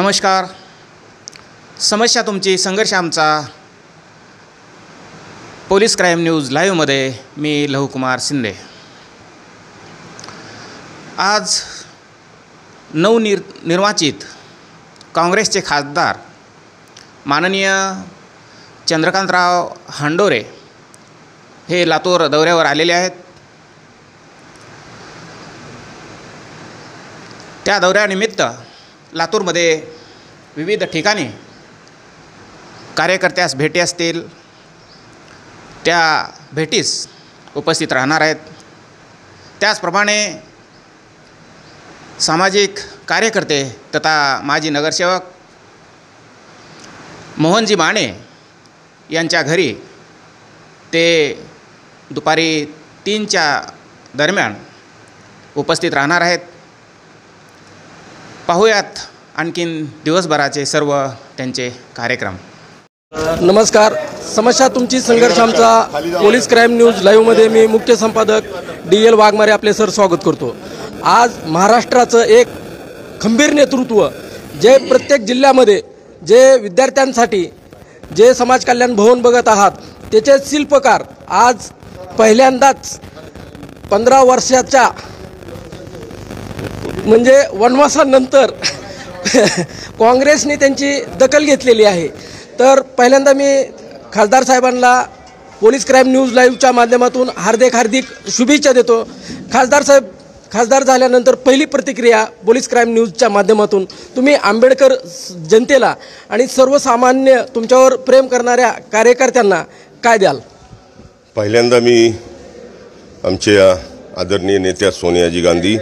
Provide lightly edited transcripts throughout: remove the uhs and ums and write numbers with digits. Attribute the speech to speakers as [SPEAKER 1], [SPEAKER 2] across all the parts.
[SPEAKER 1] नमस्कार. समस्या तुमची संघर्ष आमचा पोलीस क्राईम न्यूज लाईव्हमध्ये मी लहुकुमार शिंदे. आज नवनिर्वाचित काँग्रेसचे खासदार माननीय चंद्रकांतराव हांडोरे हे लातूर दौऱ्यावर आलेले आहेत. त्या दौऱ्यानिमित्त लातूरमध्ये विविध ठिकाणी कार्यकर्त्यास भेटी असतील त्या भेटीस उपस्थित राहणार आहेत. त्याचप्रमाणे सामाजिक कार्यकर्ते तथा माजी नगरसेवक मोहनजी माने यांच्या घरी ते दुपारी 3च्या दरम्यान उपस्थित राहणार आहेत. पाहूयात आणखीन दिवसभराचे सर्व त्यांचे कार्यक्रम.
[SPEAKER 2] नमस्कार. समस्या तुमची संघर्ष आमचा पोलीस क्राईम न्यूज लाईव्हमध्ये मी मुख्य संपादक DL वाघमारे आपले सर स्वागत करतो. आज महाराष्ट्राचं एक खंबीर नेतृत्व जे प्रत्येक जिल्ह्यामध्ये जे विद्यार्थ्यांसाठी जे समाज कल्याण भवन बघत आहात त्याचे शिल्पकार आज पहिल्यांदाच 15 वर्षाच्या म्हणजे वनवासानंतर काँग्रेसने त्यांची दखल घेतलेली आहे. तर पहिल्यांदा मी खासदार साहेबांना पोलीस क्राईम न्यूज लाईव्हच्या माध्यमातून हार्दिक शुभेच्छा देतो. खासदार साहेब, खासदार झाल्यानंतर पहिली प्रतिक्रिया पोलीस क्राईम न्यूजच्या माध्यमातून तुम्ही आंबेडकर जनतेला आणि सर्वसामान्य तुमच्यावर प्रेम करणाऱ्या कार्यकर्त्यांना काय द्याल?
[SPEAKER 3] पहिल्यांदा मी आमच्या आदरणीय नेत्या सोनियाजी गांधी,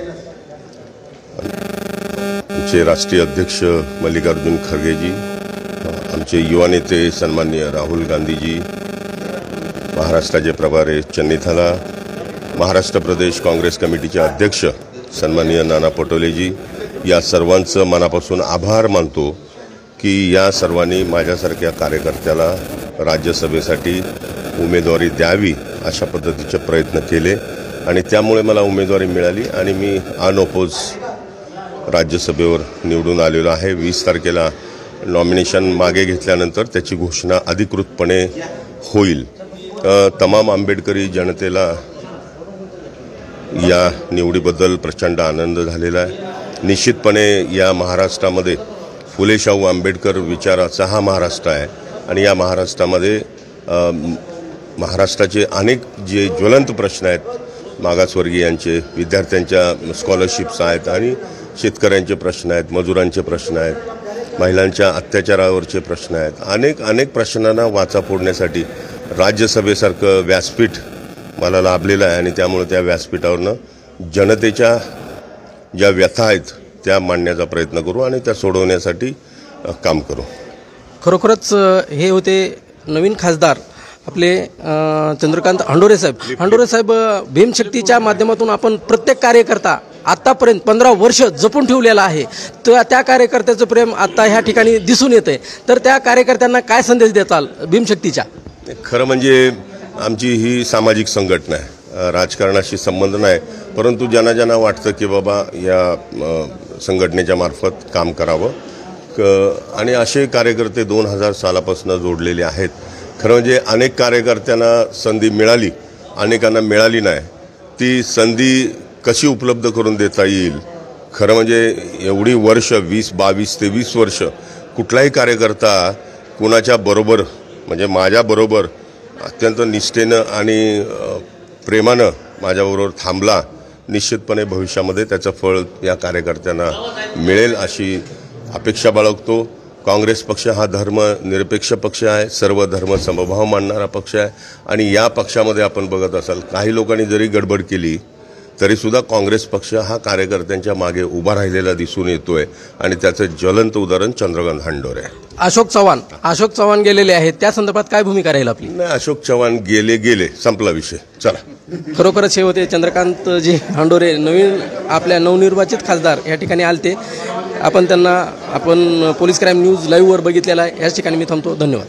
[SPEAKER 3] आमचे राष्ट्रीय अध्यक्ष मल्लिकार्जुन खरगेजी, आमचे युवा नेते सन्माननीय राहुल गांधीजी, महाराष्ट्राचे प्रभारी चन्नीथाला, महाराष्ट्र प्रदेश काँग्रेस कमिटीचे अध्यक्ष सन्माननीय नाना पटोलेजी, या सर्वांचं मनापासून आभार मानतो की या सर्वांनी माझ्यासारख्या कार्यकर्त्याला राज्यसभेसाठी उमेदवारी द्यावी अशा पद्धतीचे प्रयत्न केले आणि त्यामुळे मला उमेदवारी मिळाली आणि मी अनअपोज राज्यसभेवर निवडून आलेलो आहे. 20 तारखेला नॉमिनेशन मागे घेतल्यानंतर त्याची घोषणा अधिकृतपणे होईल. तमाम आंबेडकरी जनतेला या निवडीबद्दल प्रचंड आनंद झालेला आहे. निश्चितपणे या महाराष्ट्रामध्ये फुले शाहू आंबेडकर विचाराचा हा महाराष्ट्र आहे आणि या महाराष्ट्रामध्ये महाराष्ट्राचे अनेक जे ज्वलंत प्रश्न आहेत, मागासवर्गीयांचे, विद्यार्थ्यांच्या स्कॉलरशिप्स आहेत आणि शेतकऱ्यांचे प्रश्न आहेत, मजुरांचे प्रश्न आहेत, महिलांच्या अत्याचारावरचे प्रश्न आहेत. अनेक प्रश्नांना वाचा फोडण्यासाठी राज्यसभेसारखं व्यासपीठ मला लाभलेलं आहे आणि त्यामुळे त्या व्यासपीठावरनं जनतेच्या ज्या व्यथा आहेत त्या मांडण्याचा प्रयत्न करू आणि त्या सोडवण्यासाठी काम करू. खरोखरच
[SPEAKER 2] हे होते नवीन खासदार आपले चंद्रकांत हांडोरे साहेब. भीमशक्तीच्या माध्यमातून आपण प्रत्येक कार्यकर्ता आत्तापर्यंत 15 वर्ष जपून ठेवलेला आहे. तर त्या कार्यकर्त्याचं प्रेम आता ह्या ठिकाणी दिसून येते. तर त्या कार्यकर्त्यांना काय संदेश देताल भीमशक्तीच्या?
[SPEAKER 3] खरं म्हणजे आमची ही सामाजिक संघटना आहे, राजकारणाशी संबंध नाही, परंतु ज्यांना वाटतं की बाबा या संघटनेच्या मार्फत काम करावं आणि असे कार्यकर्ते 2000 सालापासून जोडलेले आहेत. खरं म्हणजे अनेक कार्यकर्त्यांना संधी मिळाली, अनेकांना मिळाली नाही. ती संधी कशी उपलब्ध करून देता येईल? खरं म्हणजे एवढी वर्ष 22 ते 20 वर्ष कुठलाही कार्यकर्ता कुणाच्या बरोबर म्हणजे माझ्याबरोबर अत्यंत निष्ठेनं आणि प्रेमानं माझ्याबरोबर थांबला. निश्चितपणे भविष्यामध्ये त्याचं फळ या कार्यकर्त्यांना मिळेल अशी अपेक्षा बाळगतो. काँग्रेस पक्ष हा धर्मनिरपेक्ष पक्ष आहे, सर्व धर्म समभाव मानणारा पक्ष आहे आणि या पक्षामध्ये आपण बघत असाल काही लोकांनी जरी गडबड केली तरीसुद्धा काँग्रेस पक्ष हा कार्यकर्त्यांच्या मागे उभा राहिलेला दिसून येतोय आणि त्याचं ज्वलंत उदाहरण चंद्रकांत हांडोरे आहे.
[SPEAKER 2] अशोक चव्हाण गेलेले आहेत, त्या संदर्भात काय भूमिका राहील आपली?
[SPEAKER 3] नाही, अशोक चव्हाण गेले, संपला विषय. चला.
[SPEAKER 2] खरोखरच हे होते चंद्रकांतजी हांडोरे, आपल्या नवनिर्वाचित खासदार या ठिकाणी आलते. आपण पोलीस क्राईम न्यूज लाईव्हवर बघितलेला आहे. याच ठिकाणी मी थांबतो. धन्यवाद.